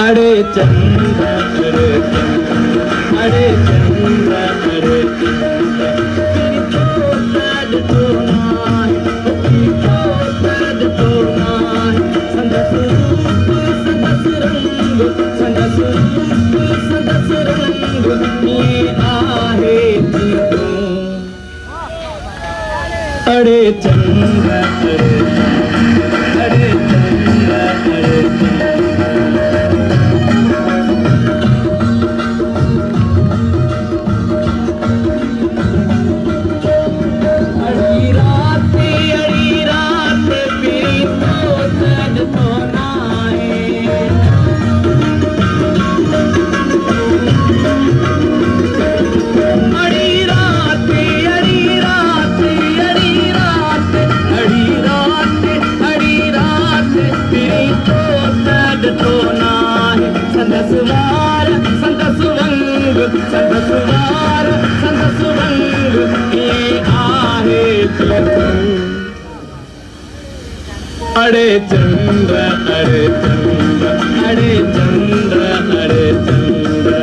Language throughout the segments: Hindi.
अरे चंद्र अरे चंद्र अरे चंद्र अरे चंद्र तेरी तो दर्द तो नाय तेरी तो दर्द तो नाय संदस रूप संदस रंग संदस रूप संदस रंग ये आहे तू अरे चंद्र अरे अरे चंद्र अरे चंद्र अरे चंद्र अरे चंद्र अरे चंद्र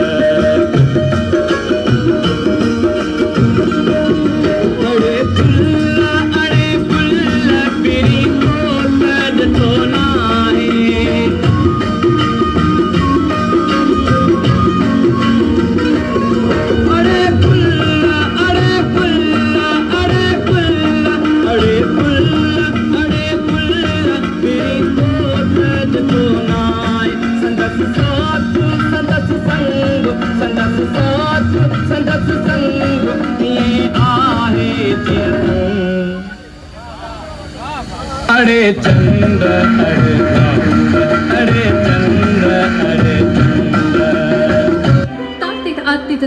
अरे चंद्र अरे पुल्ला पिरी को दर्द तो नाहे अरे पुल्ला अरे पुल्ला अरे पुल्ला अरे पुल्ला अरे पुल्ला पिरी को दर्द तो नाय संदस साथ संदस संग संदस साथ संदस संग ये आहे तेरा अरे चंद्र अरे चंद्र अरे चंद्र अरे चंद्र Taktik at dito